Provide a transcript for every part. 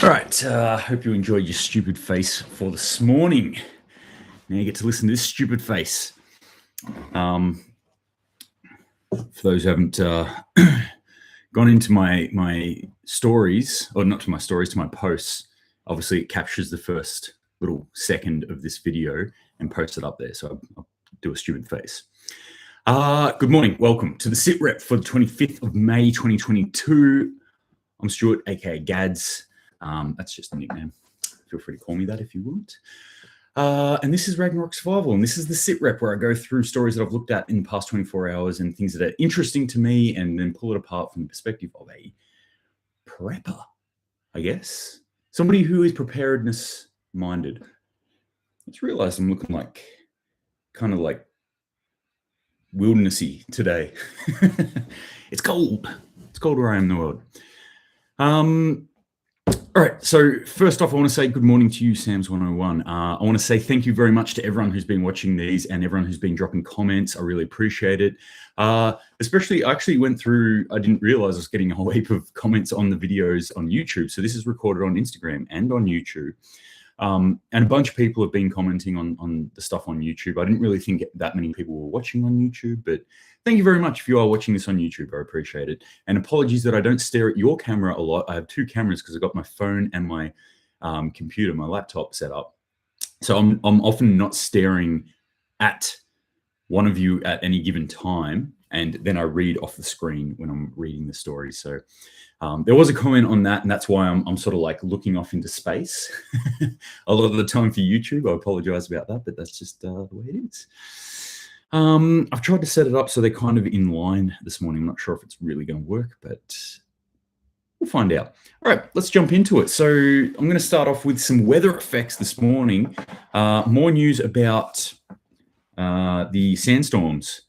All right, hope you enjoyed your stupid face for this morning. Now you get to listen to this stupid face. For those who haven't gone into my stories, or not to my stories, to my posts, obviously it captures the first little second of this video and posts it up there. So I'll do a stupid face. Good morning, welcome to the SitRep for the 25th of May 2022. I'm Stuart, aka Gads. That's just a nickname. Feel free to call me that if you want. And this is Ragnarok Survival, and this is the SitRep where I go through stories that I've looked at in the past 24 hours and things that are interesting to me, and then pull it apart from the perspective of a prepper, I guess. Somebody who is preparedness minded. Let's realize I'm looking like kind of like wildernessy today. It's cold. It's cold where I am in the world. All right, so first off, I want to say good morning to you, Sam's101. I want to say thank you very much to everyone who's been watching these and everyone who's been dropping comments. I really appreciate it. Especially, I actually went through, I didn't realize I was getting a whole heap of comments on the videos on YouTube. So this is recorded on Instagram and on YouTube. And a bunch of people have been commenting on the stuff on YouTube. I didn't really think that many people were watching on YouTube, but thank you very much if you are watching this on YouTube. I appreciate it. And apologies that I don't stare at your camera a lot. I have two cameras because I've got my phone and my computer, my laptop set up. So I'm often not staring at one of you at any given time. And then I read off the screen when I'm reading the story. So there was a comment on that, and that's why I'm sort of like looking off into space a lot of the time for YouTube. I apologize about that, but that's just the way it is. I've tried to set it up so they're kind of in line this morning. I'm not sure if it's really going to work, but we'll find out. All right, let's jump into it. So I'm going to start off with some weather effects this morning. More news about the sandstorms.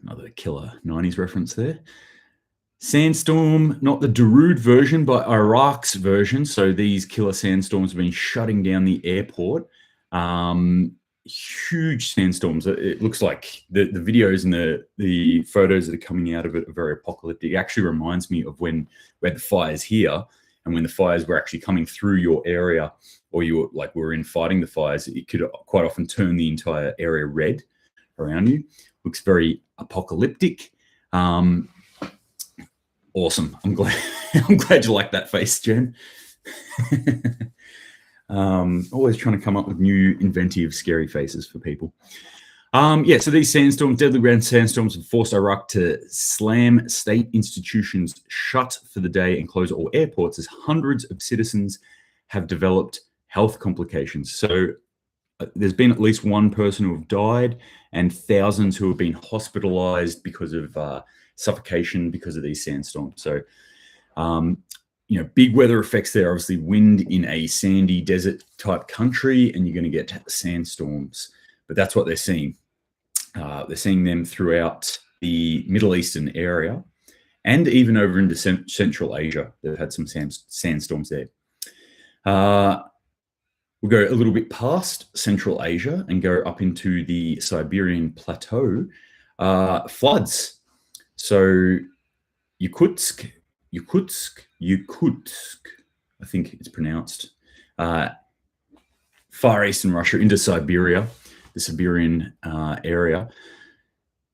Another killer 90s reference there. Sandstorm, not the Darude version, but Iraq's version. So these killer sandstorms have been shutting down the airport. Huge sandstorms. It looks like the videos and the photos that are coming out of it are very apocalyptic. It actually reminds me of when we had the fires here, and when the fires were actually coming through your area, or you were in fighting the fires, it could quite often turn the entire area red around you. Looks very apocalyptic. Awesome. I'm glad you like that face, Jen. Always trying to come up with new, inventive, scary faces for people. Yeah, so these sandstorms, deadly ground sandstorms, have forced Iraq to slam state institutions shut for the day and close all airports as hundreds of citizens have developed health complications. So there's been at least one person who have died and thousands who have been hospitalized because of suffocation because of these sandstorms. So, big weather effects there. Obviously, wind in a sandy desert type country, and you're going to get sandstorms. But that's what they're seeing. They're seeing them throughout the Middle Eastern area and even over into Central Asia. They've had some sandstorms there. We'll go a little bit past Central Asia and go up into the Siberian plateau. Floods. So Yakutsk, I think it's pronounced, far eastern Russia into Siberia, the Siberian area.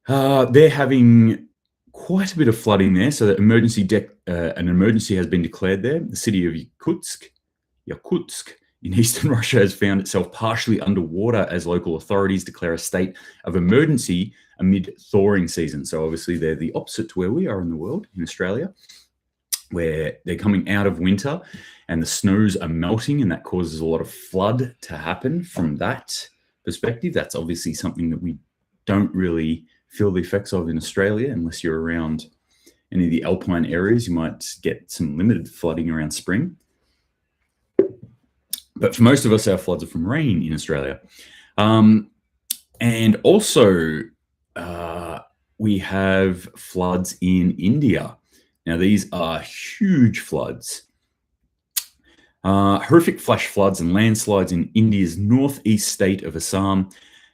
They're having quite a bit of flooding there. So that an emergency has been declared there. The city of Yakutsk in eastern Russia has found itself partially underwater as local authorities declare a state of emergency amid thawing season. So obviously they're the opposite to where we are in the world, in Australia, where they're coming out of winter and the snows are melting, and that causes a lot of flood to happen from that perspective. That's obviously something that we don't really feel the effects of in Australia unless you're around any of the alpine areas. You might get some limited flooding around spring. But for most of us, our floods are from rain in Australia. And also, we have floods in India. Now, these are huge floods. Horrific flash floods and landslides in India's northeast state of Assam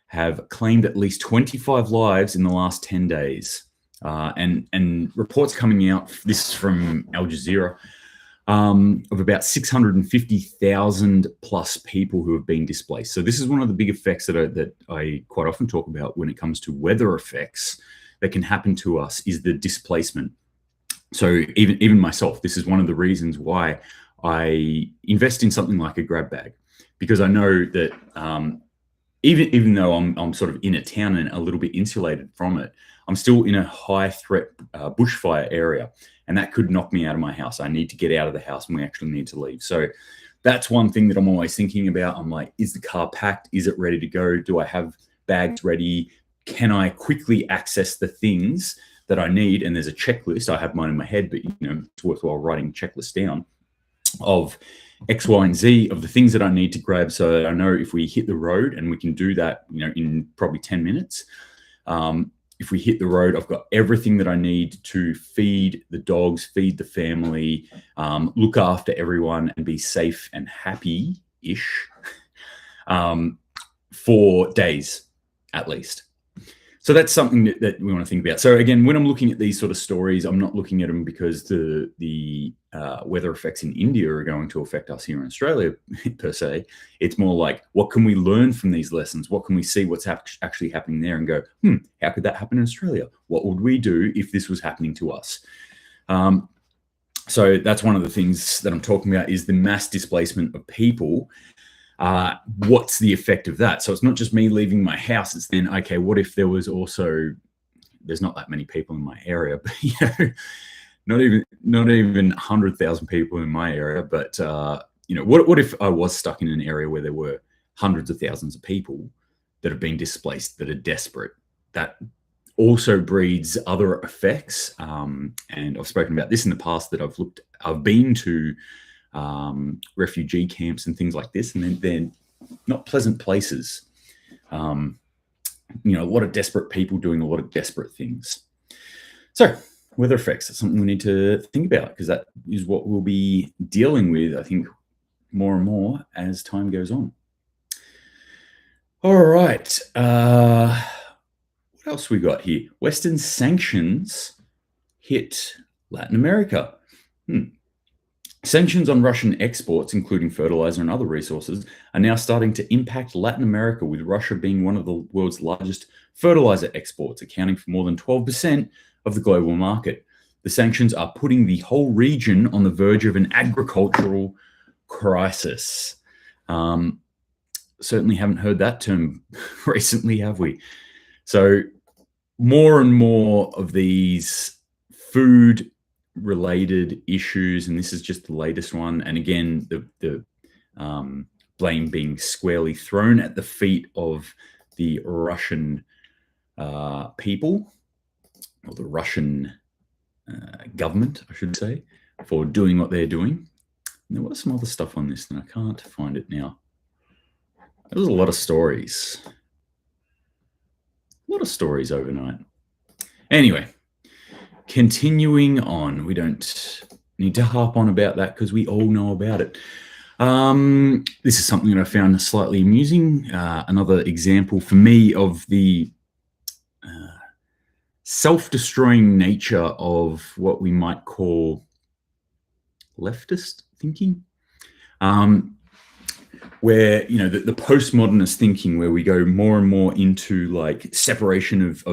have claimed at least 25 lives in the last 10 days. and reports coming out, this is from Al Jazeera, of about 650,000 plus people who have been displaced. So this is one of the big effects that I quite often talk about when it comes to weather effects that can happen to us, is the displacement. So even myself, this is one of the reasons why I invest in something like a grab bag, because I know that even though I'm sort of in a town and a little bit insulated from it, I'm still in a high threat bushfire area, and that could knock me out of my house. I need to get out of the house, and we actually need to leave. So that's one thing that I'm always thinking about. I'm like, is the car packed? Is it ready to go? Do I have bags ready? Can I quickly access the things that I need? And there's a checklist. I have mine in my head, but it's worthwhile writing a checklist down of X, Y, and Z of the things that I need to grab, so that I know if we hit the road, and we can do that, in probably 10 minutes. If we hit the road, I've got everything that I need to feed the dogs, feed the family, look after everyone, and be safe and happy-ish for days at least. So that's something that we want to think about. So again, when I'm looking at these sort of stories, I'm not looking at them because the weather effects in India are going to affect us here in Australia per se. It's more like, what can we learn from these lessons? What can we see what's actually happening there and go, how could that happen in Australia? What would we do if this was happening to us? So that's one of the things that I'm talking about, is the mass displacement of people. What's the effect of that? So it's not just me leaving my house. It's then, okay, what if there was also, there's not that many people in my area, but not even 100,000 people in my area. But what if I was stuck in an area where there were hundreds of thousands of people that have been displaced, that are desperate? That also breeds other effects. And I've spoken about this in the past, that I've been to refugee camps and things like this, and they're not pleasant places. A lot of desperate people doing a lot of desperate things. So weather effects, that's something we need to think about, because that is what we'll be dealing with, I think, more and more as time goes on. All right. What else we got here? Western sanctions hit Latin America. Sanctions on Russian exports, including fertilizer and other resources, are now starting to impact Latin America, with Russia being one of the world's largest fertilizer exports, accounting for more than 12% of the global market. The sanctions are putting the whole region on the verge of an agricultural crisis. Certainly haven't heard that term recently, have we? So more and more of these food related issues, and this is just the latest one, and again the blame being squarely thrown at the feet of the Russian people, or the Russian government, I should say, for doing what they're doing. And there was some other stuff on this, and I can't find it now. There was a lot of stories overnight. Anyway, continuing on, we don't need to harp on about that because we all know about it. This is something that I found slightly amusing. Another example for me of the self-destroying nature of what we might call leftist thinking. Where, the postmodernist thinking, where we go more and more into like separation of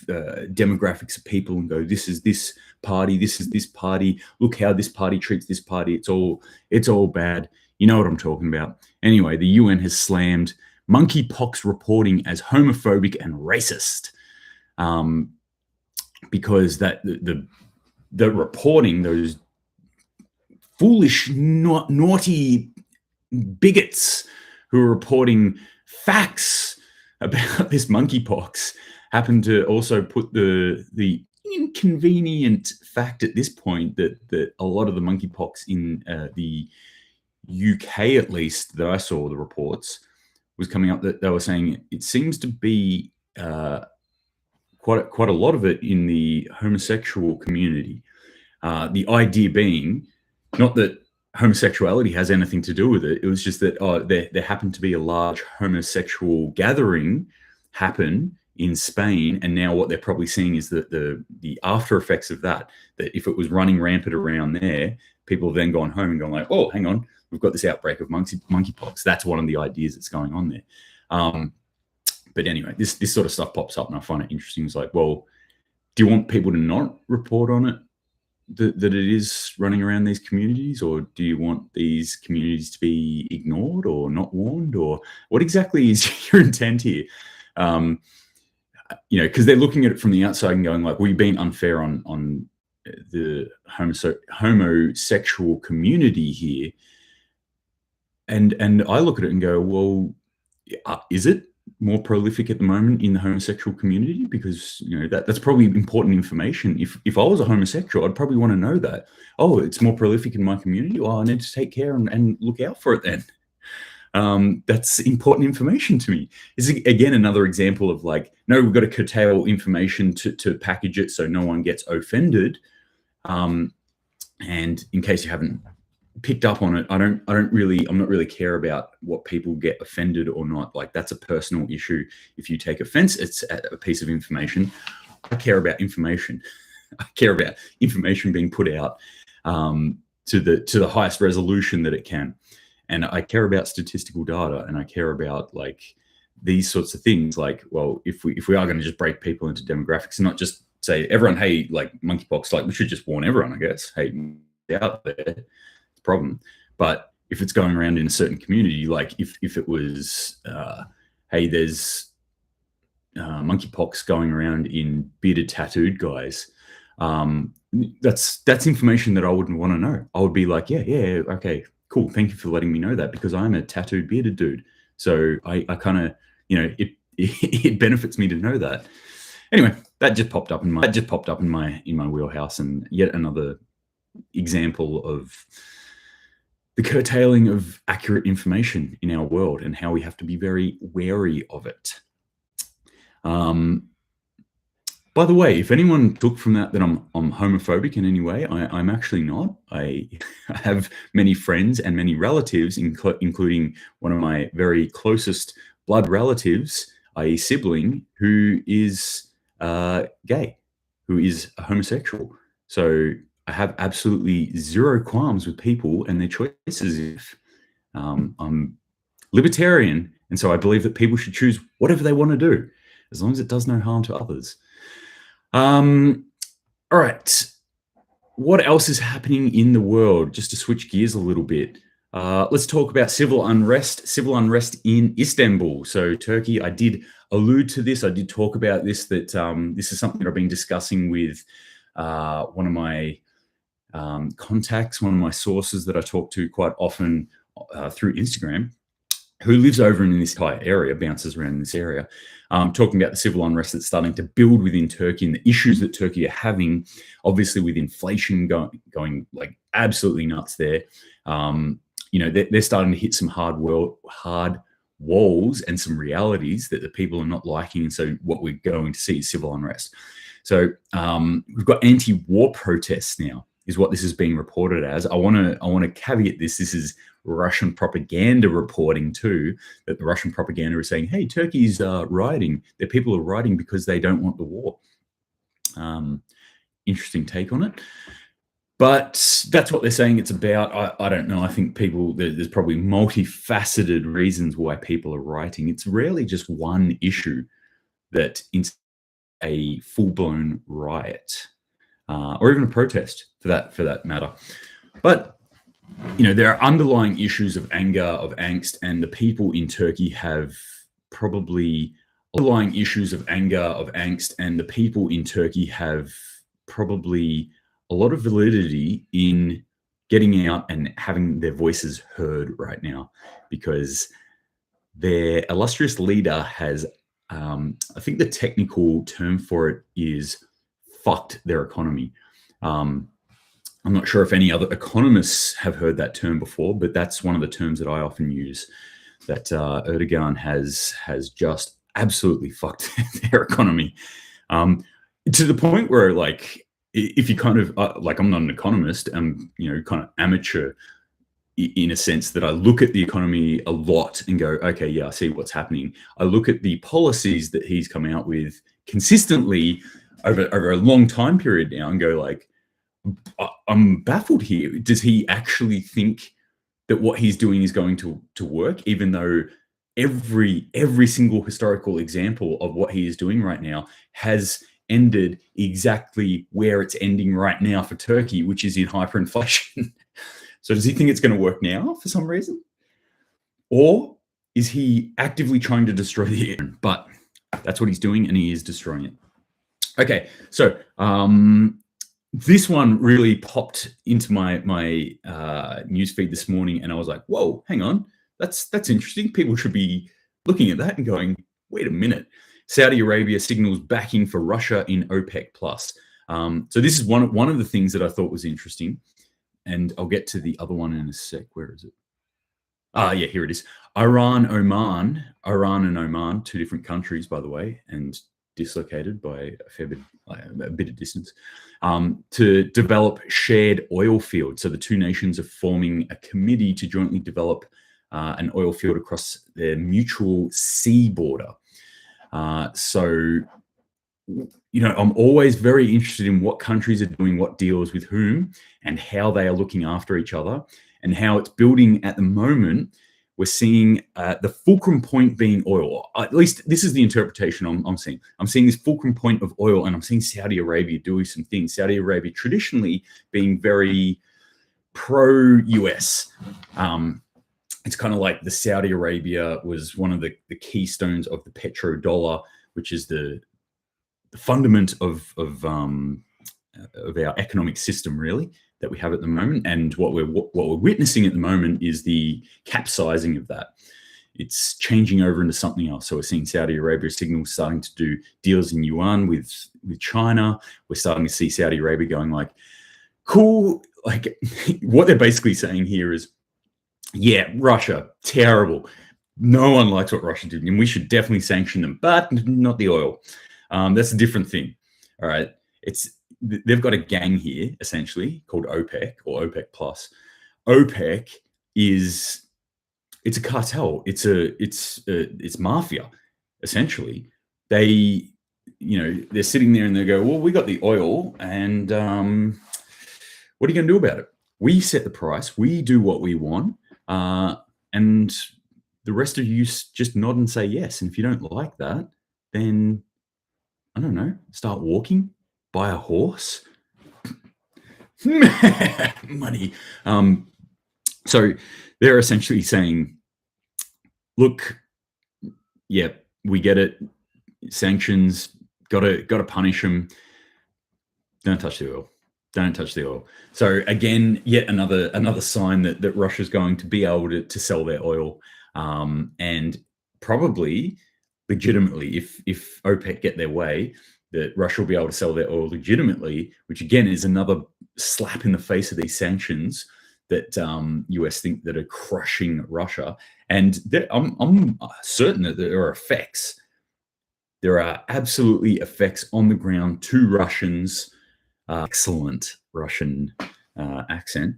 demographics of people, and go, this is this party, this is this party, look how this party treats this party, it's all bad. You know what I'm talking about. Anyway, the UN has slammed monkeypox reporting as homophobic and racist, because that the reporting, those foolish, naughty bigots who are reporting facts about this monkeypox, happen to also put the inconvenient fact at this point that a lot of the monkeypox in the UK, at least that I saw the reports, was coming up, that they were saying it seems to be quite a lot of it in the homosexual community. The idea being not that homosexuality has anything to do with it. It was just that there happened to be a large homosexual gathering happen in Spain, and now what they're probably seeing is that the after effects of that if it was running rampant around there, people have then gone home and gone like, oh, hang on, we've got this outbreak of monkeypox. That's one of the ideas that's going on there. But anyway, this sort of stuff pops up, and I find it interesting. It's like, well, do you want people to not report on it, that it is running around these communities, or do you want these communities to be ignored or not warned, or what exactly is your intent here? Because they're looking at it from the outside and going like, well, you're being unfair on the homosexual community here. And I look at it and go, well, is it more prolific at the moment in the homosexual community? Because that's probably important information. If I was a homosexual, I'd probably want to know that. Oh, it's more prolific in my community. Well, I need to take care and look out for it then. That's important information to me. Is again another example of like, no, we've got to curtail information to package it so no one gets offended. And in case you haven't picked up on it, I'm not really care about what people get offended or not. Like, that's a personal issue. If you take offense, it's a piece of information. I care about information. I care about information being put out to the highest resolution that it can. And I care about statistical data, and I care about like these sorts of things. Like, well, if we are going to just break people into demographics and not just say everyone, hey, like monkeypox, like we should just warn everyone, I guess. Hey, out there, it's a problem. But if it's going around in a certain community, like if it was, hey, there's monkeypox going around in bearded tattooed guys, that's information that I wouldn't want to know. I would be like, yeah, okay, cool. Thank you for letting me know that, because I'm a tattooed bearded dude. So I kind of, it benefits me to know that. Anyway, that just popped up in my wheelhouse, and yet another example of the curtailing of accurate information in our world and how we have to be very wary of it. By the way, if anyone took from that I'm homophobic in any way, I'm actually not. I have many friends and many relatives, including one of my very closest blood relatives, i.e. sibling, who is gay, who is a homosexual. So I have absolutely zero qualms with people and their choices. I'm libertarian, and so I believe that people should choose whatever they want to do, as long as it does no harm to others. All right. What else is happening in the world? Just to switch gears a little bit. Let's talk about civil unrest in Istanbul. So Turkey, I did allude to this. I did talk about this, that this is something that I've been discussing with one of my contacts, one of my sources that I talk to quite often through Instagram, who lives over in this entire area, bounces around in this area, talking about the civil unrest that's starting to build within Turkey and the issues that Turkey are having, obviously with inflation going like absolutely nuts there. They're starting to hit some hard walls and some realities that the people are not liking. And so what we're going to see is civil unrest. So we've got anti-war protests now, is what this is being reported as. I want to caveat this. This is Russian propaganda reporting too, that the Russian propaganda is saying, hey, Turkey's rioting. Their people are rioting because they don't want the war. Interesting take on it. But that's what they're saying it's about. I don't know. I think there's probably multifaceted reasons why people are rioting. It's rarely just one issue that is a full-blown riot, or even a protest for that matter. But there are underlying issues of anger, of angst, and the people in Turkey have probably a lot of validity in getting out and having their voices heard right now, because their illustrious leader has, I think the technical term for it is fucked their economy. I'm not sure if any other economists have heard that term before, but that's one of the terms that I often use, that Erdogan has just absolutely fucked their economy, to the point where, like, if you kind of like, I'm not an economist, I'm kind of amateur in a sense that I look at the economy a lot and go, okay, yeah, I see what's happening. I look at the policies that he's come out with consistently over a long time period now and go like, I'm baffled here. Does he actually think that what he's doing is going to work, even though every single historical example of what he is doing right now has ended exactly where it's ending right now for Turkey, which is in hyperinflation. So does he think it's going to work now for some reason? Or is he actively trying to destroy the Iran? But that's what he's doing, and he is destroying it. Okay, so this one really popped into my newsfeed this morning, and I was like, whoa, hang on, that's interesting. People should be looking at that and going, wait a minute. Saudi Arabia signals backing for Russia in OPEC plus. So this is one of the things that I thought was interesting, and I'll get to the other one in a sec. Where is it? Yeah, here it is. Iran and Oman, two different countries, by the way, and dislocated by a bit of distance, to develop shared oil fields. So the two nations are forming a committee to jointly develop an oil field across their mutual sea border. So, I'm always very interested in what countries are doing what deals with whom and how they are looking after each other, and how it's building at the moment. We're seeing the fulcrum point being oil. At least this is the interpretation I'm seeing. I'm seeing this fulcrum point of oil, and I'm seeing Saudi Arabia doing some things. Saudi Arabia traditionally being very pro-US. It's kind of like the Saudi Arabia was one of the keystones of the petrodollar, which is the fundament of our economic system, really, that we have at the moment. And what we're witnessing at the moment is the capsizing of that. It's changing over into something else. So we're seeing Saudi Arabia signals starting to do deals in yuan with China. We're starting to see Saudi Arabia going like, cool. Like what they're basically saying here is, yeah, Russia, terrible. No one likes what Russia did, and we should definitely sanction them, but not the oil. That's a different thing. All right. They've got a gang here, essentially, called OPEC or OPEC plus. OPEC it's a cartel. It's mafia, essentially. They're sitting there and they go, well, we got the oil, and what are you going to do about it? We set the price. We do what we want, and the rest of you just nod and say yes. And if you don't like that, then I don't know, start walking. Buy a horse. Money. So they're essentially saying, look, yeah, we get it. Sanctions, gotta punish them. Don't touch the oil. Don't touch the oil. So again, yet another sign that Russia's going to be able to sell their oil, and probably legitimately, if OPEC get their way, that Russia will be able to sell their oil legitimately, which again is another slap in the face of these sanctions that US think that are crushing Russia. And I'm certain that there are effects. There are absolutely effects on the ground to Russians. Excellent Russian accent.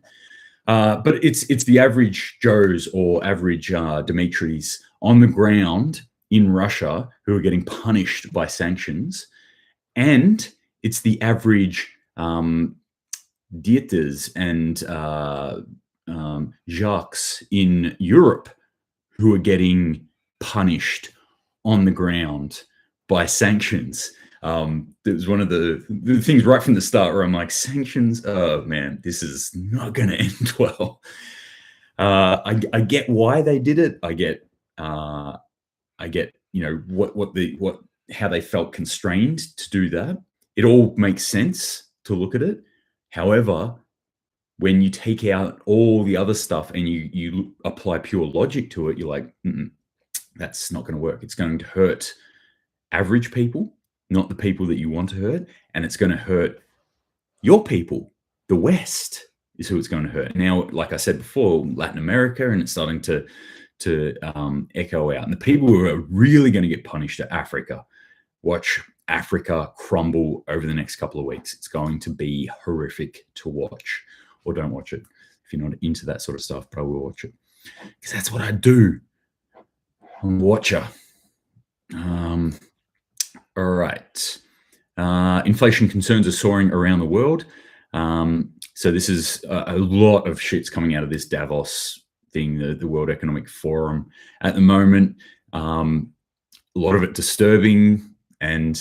But it's the average Joes or average Dimitris on the ground in Russia who are getting punished by sanctions. And it's the average Dietas and Jacques in Europe who are getting punished on the ground by sanctions. It was one of the things right from the start where I'm like, sanctions, oh man, this is not going to end well. I get why they did it. I get how they felt constrained to do that. It all makes sense to look at it. However, when you take out all the other stuff and you apply pure logic to it, you're like, that's not going to work. It's going to hurt average people, not the people that you want to hurt, and it's going to hurt your people. The West is who it's going to hurt. Now, like I said before, Latin America, and it's starting to echo out. And the people who are really going to get punished are Africa. Watch Africa crumble over the next couple of weeks. It's going to be horrific to watch, or don't watch it. if you're not into that sort of stuff, but I will watch it because that's what I do. I'm a watcher. All right. Inflation concerns are soaring around the world. So this is a lot of shit's coming out of this Davos thing, the World Economic Forum at the moment. A lot of it disturbing, and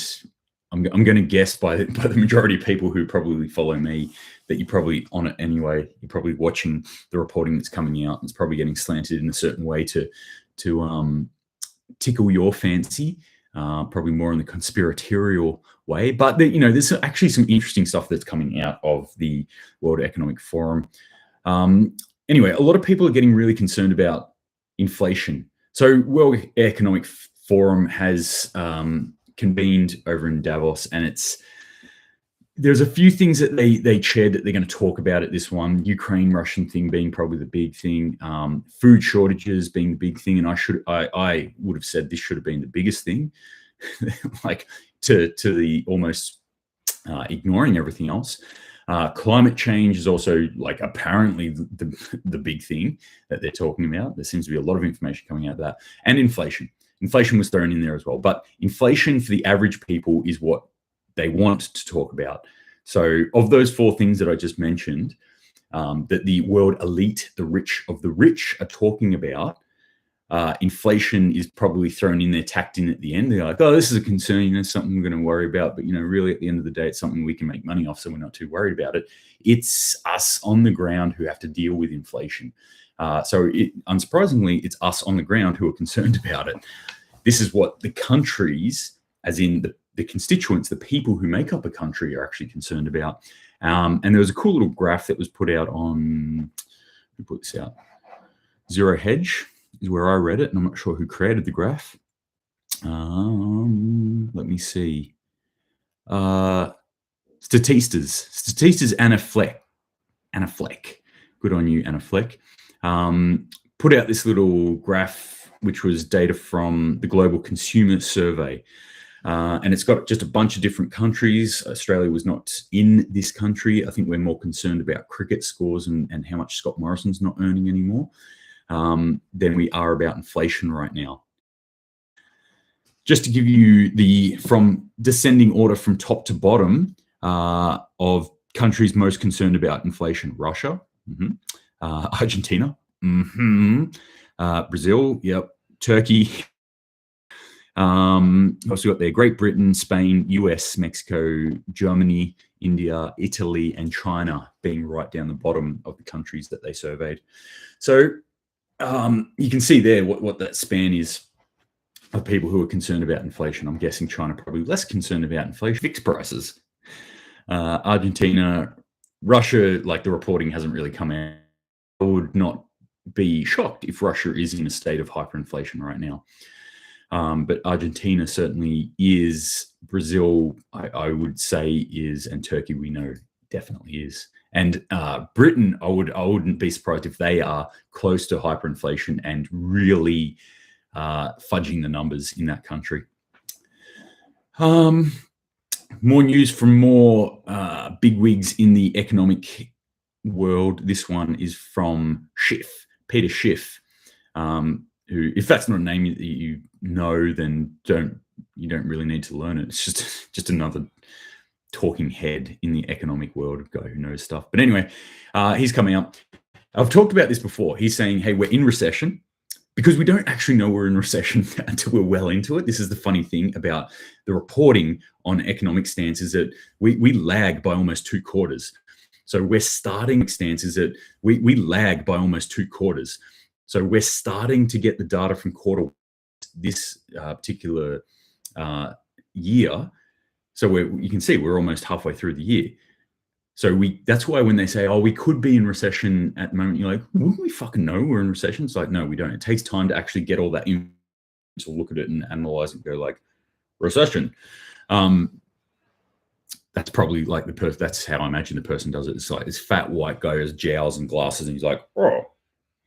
I'm going to guess by the majority of people who probably follow me that you're probably on it anyway. You're probably watching the reporting that's coming out. It's probably getting slanted in a certain way to tickle your fancy, probably more in the conspiratorial way. But there's actually some interesting stuff that's coming out of the World Economic Forum. Anyway, a lot of people are getting really concerned about inflation. So World Economic Forum has convened over in Davos, and there's a few things that they shared that they're going to talk about at this one. Ukraine-Russian thing being probably the big thing, food shortages being the big thing, and I would have said this should have been the biggest thing, like to the almost ignoring everything else. Climate change is also like apparently the big thing that they're talking about. There seems to be a lot of information coming out of that, and inflation. Inflation was thrown in there as well, but inflation for the average people is what they want to talk about. So of those four things that I just mentioned, that the world elite, the rich of the rich, are talking about, inflation is probably thrown in there, tacked in at the end. They're like, oh, this is a concern, something we're going to worry about. But, really at the end of the day, it's something we can make money off, so we're not too worried about it. It's us on the ground who have to deal with inflation. So unsurprisingly, it's us on the ground who are concerned about it. This is what the countries, as in the constituents, the people who make up a country, are actually concerned about. And there was a cool little graph that was put out on, who put this out? Zero Hedge is where I read it, and I'm not sure who created the graph. Let me see. Statistas Anna Fleck. Good on you, Anna Fleck. Put out this little graph, which was data from the Global Consumer Survey. And it's got just a bunch of different countries. Australia was not in this country. I think we're more concerned about cricket scores and how much Scott Morrison's not earning anymore than we are about inflation right now. Just to give you from descending order from top to bottom of countries most concerned about inflation: Russia, Argentina, Brazil, yep, Turkey. Also got there Great Britain, Spain, US, Mexico, Germany, India, Italy, and China being right down the bottom of the countries that they surveyed. So you can see there what that span is of people who are concerned about inflation. I'm guessing China probably less concerned about inflation. Fixed prices. Argentina, Russia, like the reporting hasn't really come out. I would not be shocked if Russia is in a state of hyperinflation right now. But Argentina certainly is. Brazil, I would say is, and Turkey we know definitely is. And Britain, I wouldn't be surprised if they are close to hyperinflation and really fudging the numbers in that country. More news from more bigwigs in the economic world. This one is from Schiff, Peter Schiff. Who, if that's not a name that you know, then you don't really need to learn it. It's just another talking head in the economic world, a guy who knows stuff. But anyway, he's coming up. I've talked about this before. He's saying, hey, we're in recession, because we don't actually know we're in recession until we're well into it. This is the funny thing about the reporting on economic stance, is that we lag by almost 2 quarters. So we're starting stances that we lag by almost 2 quarters. So we're starting to get the data from quarter this particular year. So you can see we're almost halfway through the year. So that's why when they say, oh, we could be in recession at the moment, you're like, wouldn't we fucking know we're in recession? It's like, no, we don't. It takes time to actually get all that in, to look at it and analyze it and go like, recession. That's probably like that's how I imagine the person does it. It's like this fat white guy has jowls and glasses, and he's like, oh,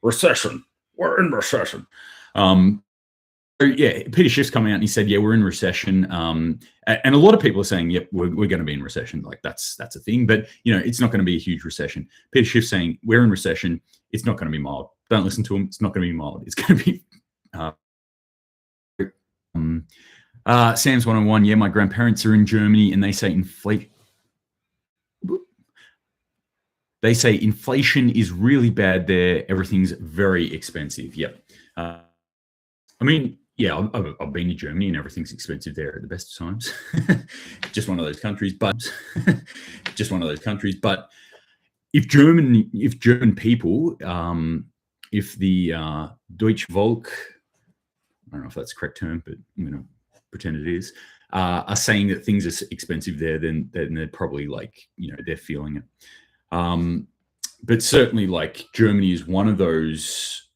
recession. We're in recession. yeah, Peter Schiff's come out and he said, yeah, we're in recession. And a lot of people are saying, yep, we're going to be in recession. Like that's a thing, but it's not going to be a huge recession. Peter Schiff's saying we're in recession. It's not going to be mild. Don't listen to him. It's not going to be mild. It's going to be, Sam's 101. Yeah, my grandparents are in Germany and they say inflation is really bad there. Everything's very expensive. Yep. I mean, yeah, I've been to Germany and everything's expensive there at the best of times. Just one of those countries, but if German people, if the Deutsche Volk, I don't know if that's the correct term, but I'm going to pretend it is, are saying that things are expensive there, then they're probably like, they're feeling it. But certainly, like, Germany is one of those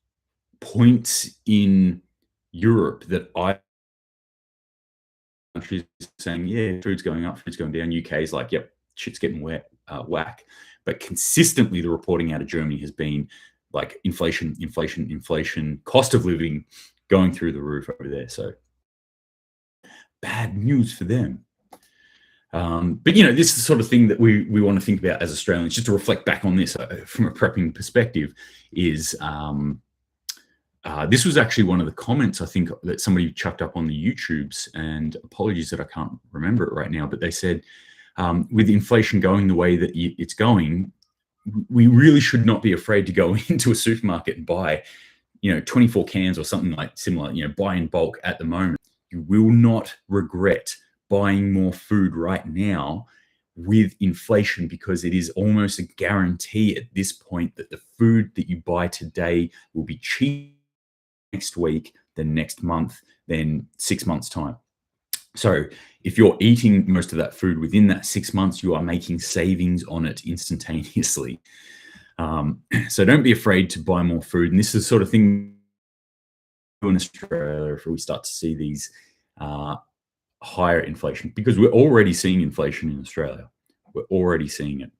points in Europe that countries saying, yeah, food's going up, food's going down. UK is like, yep, shit's getting whack. But consistently, the reporting out of Germany has been like inflation, cost of living going through the roof over there. So bad news for them. But this is the sort of thing that we want to think about as Australians, just to reflect back on this from a prepping perspective. Is this was actually one of the comments I think that somebody chucked up on the YouTubes, and apologies that I can't remember it right now, but they said, with inflation going the way that it's going, we really should not be afraid to go into a supermarket and buy, 24 cans or something like similar, buy in bulk at the moment. You will not regret buying more food right now with inflation, because it is almost a guarantee at this point that the food that you buy today will be cheap next week, then next month, then 6 months' time. So if you're eating most of that food within that 6 months, you are making savings on it instantaneously. So don't be afraid to buy more food. And this is the sort of thing in Australia, if we start to see these higher inflation, because we're already seeing inflation in Australia. We're already seeing it.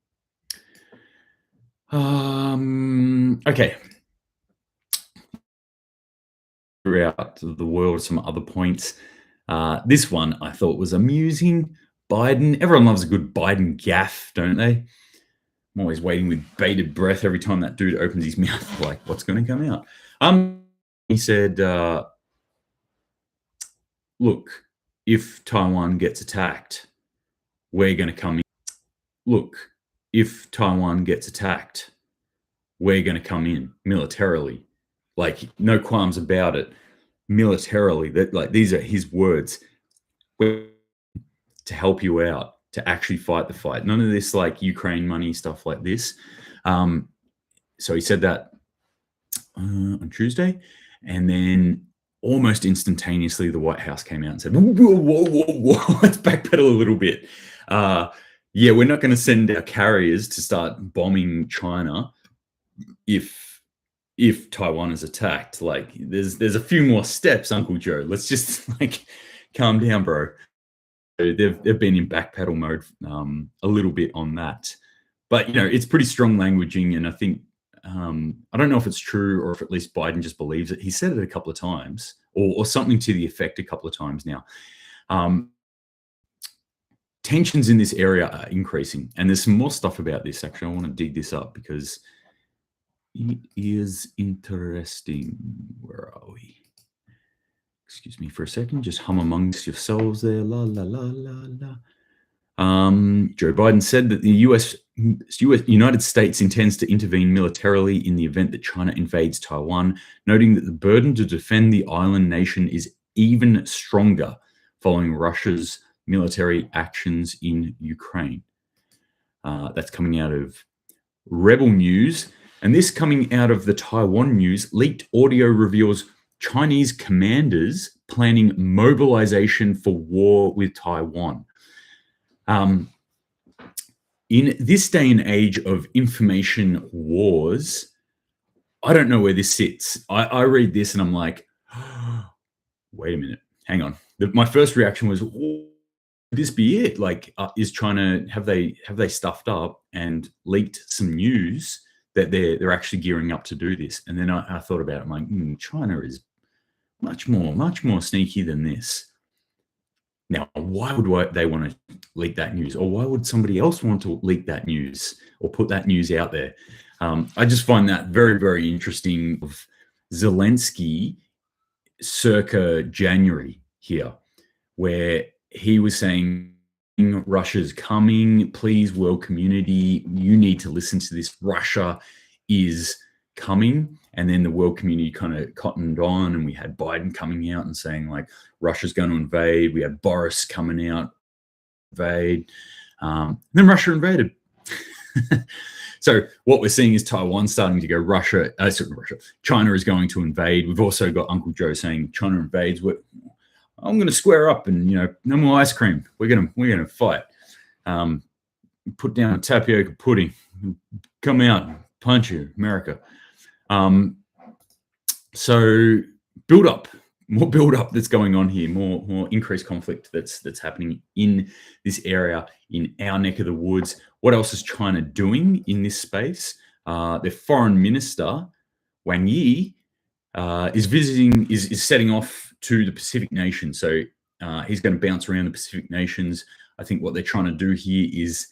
Okay. Throughout the world, some other points. This one I thought was amusing. Biden. Everyone loves a good Biden gaffe, don't they? I'm always waiting with bated breath every time that dude opens his mouth, like, what's going to come out? He said, look, if Taiwan gets attacked, we're going to come in. Look, if Taiwan gets attacked, we're going to come in militarily. Like, no qualms about it. Militarily, that, like, these are his words. We're to help you out, to actually fight the fight. None of this like Ukraine money stuff like this. So he said that on Tuesday, and then almost instantaneously the White House came out and said, whoa, let's backpedal a little bit. Yeah, we're not going to send our carriers to start bombing China if Taiwan is attacked. Like, there's a few more steps, Uncle Joe. Let's just like calm down, bro. They've been in backpedal mode a little bit on that, but it's pretty strong languaging, and I think I don't know if it's true or if at least Biden just believes it. He said it a couple of times, or something to the effect a couple of times now. Tensions in this area are increasing, and there's some more stuff about this. Actually, I want to dig this up because it is interesting. Where are we? Excuse me for a second. Just hum amongst yourselves there. La la la la la. Joe Biden said that the United States intends to intervene militarily in the event that China invades Taiwan, noting that the burden to defend the island nation is even stronger following Russia's military actions in Ukraine. That's coming out of Rebel News. And this coming out of the Taiwan News, leaked audio reveals Chinese commanders planning mobilization for war with Taiwan. In this day and age of information wars, I don't know where this sits. I read this and I'm like, oh, wait a minute, hang on. My first reaction was, oh, could this be it? Like, is China, have they stuffed up and leaked some news that they're actually gearing up to do this? And then I thought about it. I'm like, China is much more sneaky than this. Now, why would they want to leak that news? Or why would somebody else want to leak that news or put that news out there? I just find that very, very interesting of Zelensky circa January here, where he was saying, Russia's coming, please, world community, you need to listen to this. Russia is coming. And then the world community kind of cottoned on, and we had Biden coming out and saying, like, Russia's going to invade. We had Boris coming out, invade. Then Russia invaded. So what we're seeing is Taiwan starting to go China is going to invade. We've also got Uncle Joe saying China invades. I'm going to square up, and no more ice cream. We're gonna fight. Put down a tapioca pudding. Come out, punch you, America. So more build up that's going on here, more increased conflict that's happening in this area, in our neck of the woods. What else is China doing in this space? Their foreign minister, Wang Yi, is setting off to the Pacific nations. So he's going to bounce around the Pacific nations. I think what they're trying to do here is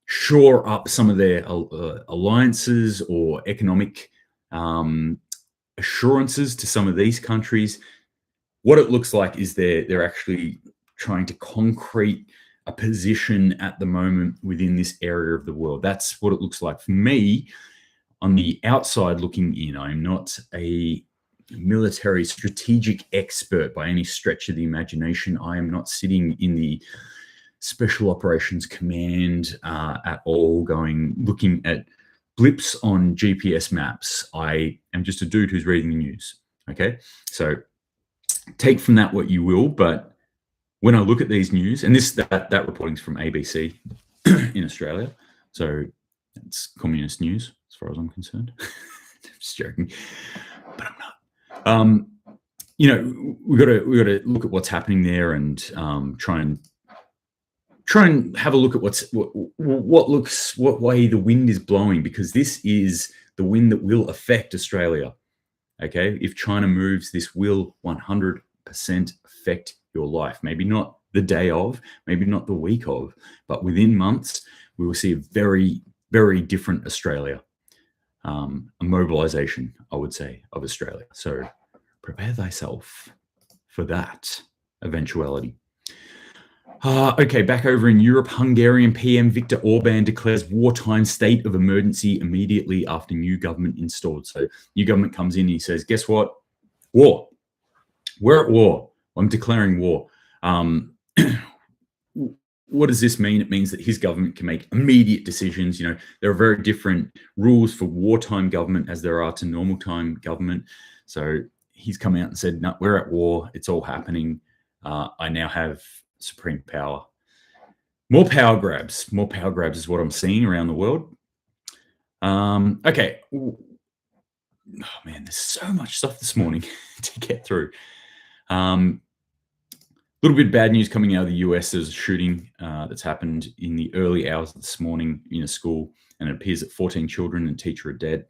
shore up some of their alliances or economic assurances to some of these countries. What it looks like is they're actually trying to concrete a position at the moment within this area of the world. That's what it looks like for me on the outside looking in. I'm not a military strategic expert by any stretch of the imagination. I am not sitting in the Special Operations Command at all, looking at blips on GPS maps. I am just a dude who's reading the news. Okay, so take from that what you will, but when I look at these news, and that reporting's from ABC in Australia, so it's communist news as far as I'm concerned. Just joking, but I'm not. We got to look at what's happening there and try and have a look at what way the wind is blowing, because this is the wind that will affect Australia. Okay, if China moves, this will 100% affect your life. Maybe not the day of, maybe not the week of, but within months, we will see a very, very different Australia. A mobilization, I would say, of Australia. So prepare thyself for that eventuality. Okay, back over in Europe, Hungarian PM Viktor Orban declares wartime state of emergency immediately after new government installed. So new government comes in and he says, guess what? War. We're at war. I'm declaring war. What does this mean? It means that his government can make immediate decisions. There are very different rules for wartime government as there are to normal time government. So he's come out and said, no, we're at war. It's all happening. I now have supreme power. More power grabs is what I'm seeing around the world. Okay. Oh man, there's so much stuff this morning to get through. Little bit of bad news coming out of the US. There's a shooting that's happened in the early hours of this morning in a school, and it appears that 14 children and a teacher are dead.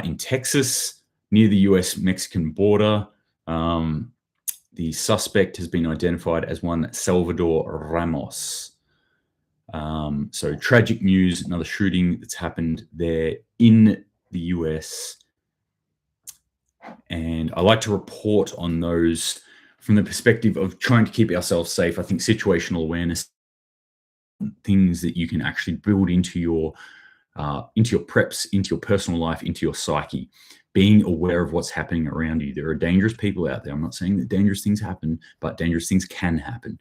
In Texas, near the US-Mexican border, the suspect has been identified as one Salvador Ramos. So tragic news, another shooting that's happened there in the US. And I like to report on those from the perspective of trying to keep ourselves safe. I think situational awareness, things that you can actually build into your preps, into your personal life, into your psyche. Being aware of what's happening around you. There are dangerous people out there. I'm not saying that dangerous things happen, but dangerous things can happen.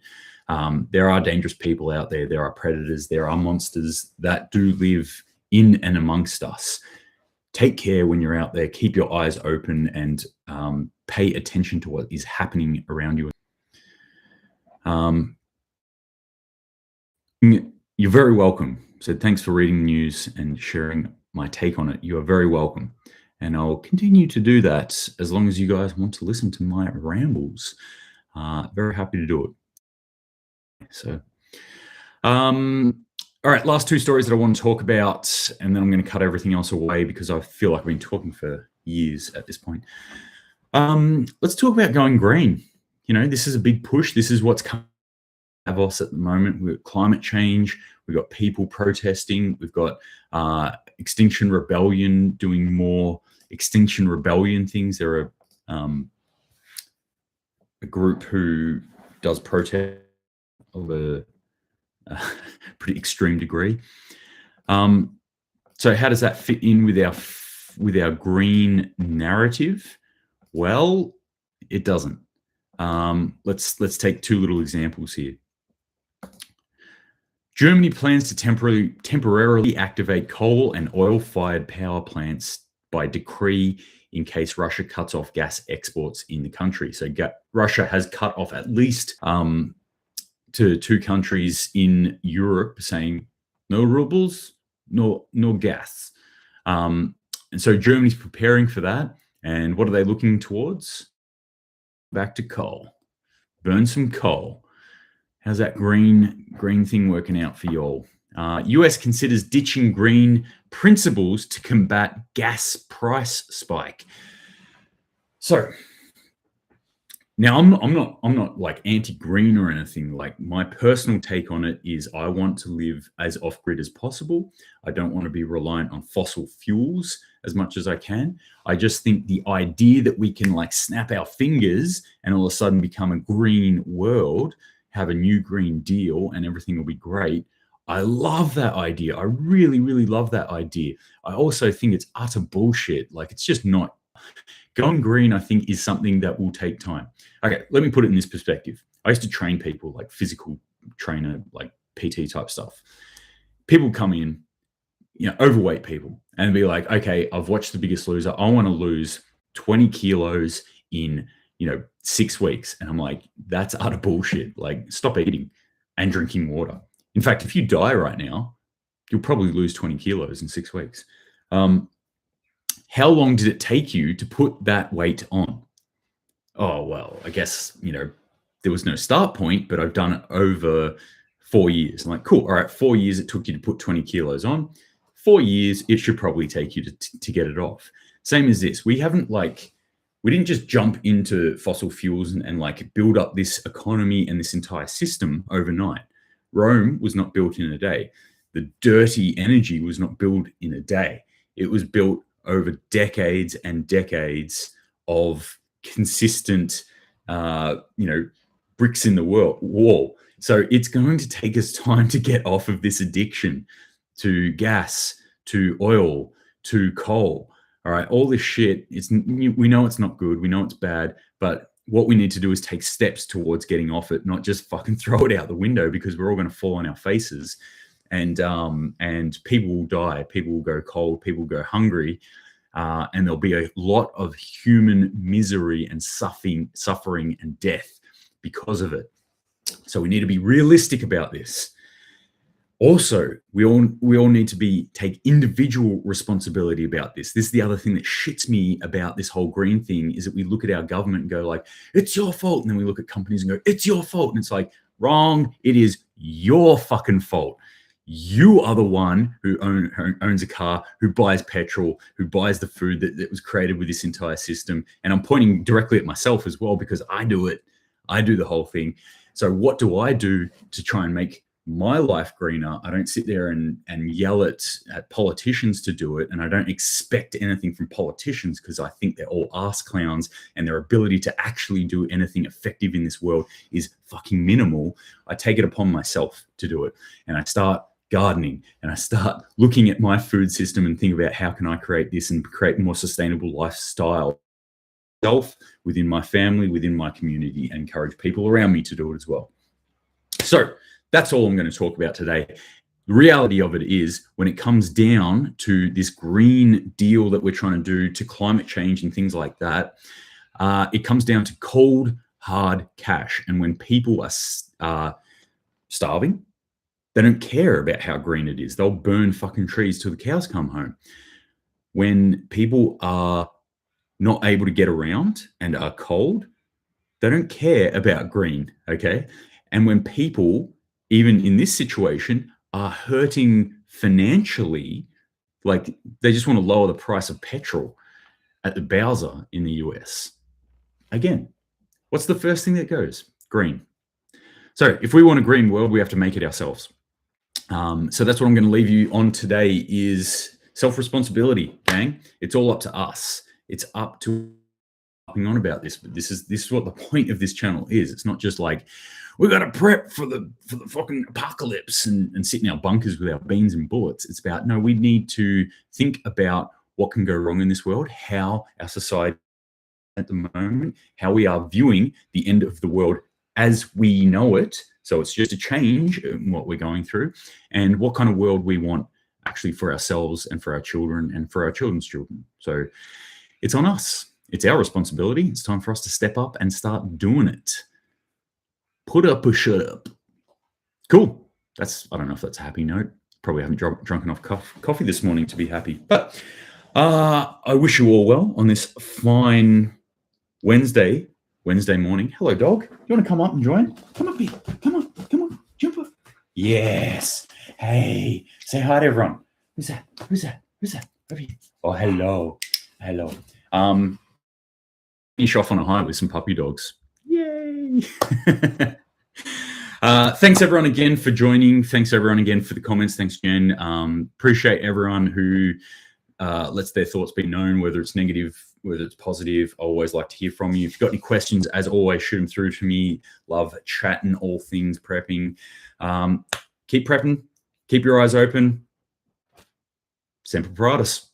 There are dangerous people out there. There are predators. There are monsters that do live in and amongst us. Take care when you're out there. Keep your eyes open and pay attention to what is happening around you. You're very welcome. So thanks for reading the news and sharing my take on it. You are very welcome. And I'll continue to do that as long as you guys want to listen to my rambles. Very happy to do it. So, all right, last two stories that I want to talk about, and then I'm going to cut everything else away because I feel like I've been talking for years at this point. Let's talk about going green. This is a big push. This is what's coming at us at the moment. We've got climate change. We've got people protesting. We've got Extinction Rebellion doing more Extinction Rebellion things. There are a group who does protest of a pretty extreme degree. So how does that fit in with our green narrative? Well, it doesn't. Let's take two little examples here. Germany plans to temporarily activate coal and oil-fired power plants by decree in case Russia cuts off gas exports in the country. So Russia has cut off at least to two countries in Europe, saying no rubles, no gas. And so Germany's preparing for that. And what are they looking towards? Back to coal. Burn some coal. How's that green thing working out for y'all? US considers ditching green principles to combat gas price spike. So now I'm not like anti-green or anything. Like, my personal take on it is I want to live as off-grid as possible. I don't want to be reliant on fossil fuels as much as I can. I just think the idea that we can like snap our fingers and all of a sudden become a green world, have a new Green Deal and everything will be great. I love that idea. I really, really love that idea. I also think it's utter bullshit. Like, it's just not. Going green, I think, is something that will take time. Okay, let me put it in this perspective. I used to train people, like physical trainer, like PT type stuff. People come in, overweight people, and be like, okay, I've watched The Biggest Loser. I want to lose 20 kilos in 6 weeks. And I'm like, that's utter bullshit. Like, stop eating and drinking water. In fact, if you die right now, you'll probably lose 20 kilos in 6 weeks. How long did it take you to put that weight on? Oh, well, I guess, there was no start point, but I've done it over 4 years. I'm like, cool. All right, 4 years it took you to put 20 kilos on. 4 years, it should probably take you to get it off. Same as this. We didn't just jump into fossil fuels and like build up this economy and this entire system overnight. Rome was not built in a day. The dirty energy was not built in a day. It was built over decades and decades of consistent, bricks in the wall. So it's going to take us time to get off of this addiction to gas, to oil, to coal. All right, all this shit, we know it's not good. We know it's bad, but what we need to do is take steps towards getting off it, not just fucking throw it out the window, because we're all going to fall on our faces. And people will die, people will go cold, people will go hungry, and there'll be a lot of human misery and suffering and death because of it. So we need to be realistic about this. Also, we all need to take individual responsibility about this. This is the other thing that shits me about this whole green thing, is that we look at our government and go like, it's your fault. And then we look at companies and go, it's your fault. And it's like, wrong. It is your fucking fault. You are the one who owns a car, who buys petrol, who buys the food that was created with this entire system. And I'm pointing directly at myself as well, because I do it. I do the whole thing. So what do I do to try and make my life greener? I don't sit there and yell at politicians to do it. And I don't expect anything from politicians, because I think they're all ass clowns and their ability to actually do anything effective in this world is fucking minimal. I take it upon myself to do it. And I start gardening, and I start looking at my food system and think about how can I create this and create more sustainable lifestyle within my family, within my community, and encourage people around me to do it as well. So that's all I'm going to talk about today. The reality of it is, when it comes down to this Green Deal that we're trying to do, to climate change and things like that, it comes down to cold, hard cash. And when people are starving, they don't care about how green it is. They'll burn fucking trees till the cows come home. When people are not able to get around and are cold, they don't care about green, okay? And when people, even in this situation, are hurting financially, like they just want to lower the price of petrol at the Bowser in the US. again, what's the first thing that goes? Green. So if we want a green world, we have to make it ourselves. So that's what I'm going to leave you on today is self-responsibility, gang. It's all up to us. It's up to on about this, but this is what the point of this channel is. It's not just like we got to prep for the fucking apocalypse and sit in our bunkers with our beans and bullets. It's about, no, we need to think about what can go wrong in this world, how our society at the moment, how we are viewing the end of the world as we know it. So it's just a change in what we're going through, and what kind of world we want actually for ourselves and for our children and for our children's children. So it's on us. It's our responsibility. It's time for us to step up and start doing it. Put up or shut up. Cool. I don't know if that's a happy note. Probably haven't drunk enough coffee this morning to be happy. But I wish you all well on this fine Wednesday morning. Hello, dog. You want to come up and join? Come up here. Come on. Jump up. Yes. Hey, say hi to everyone. Who's that? Over here. Oh, hello. Finish off on a high with some puppy dogs. Yay. Thanks everyone again for joining. Thanks everyone again for the comments. Thanks, Jen. Appreciate everyone who lets their thoughts be known, whether it's negative, whether it's positive. I always like to hear from you. If you've got any questions, as always, shoot them through to me. Love chatting all things prepping. Keep prepping. Keep your eyes open. Semper Paratus.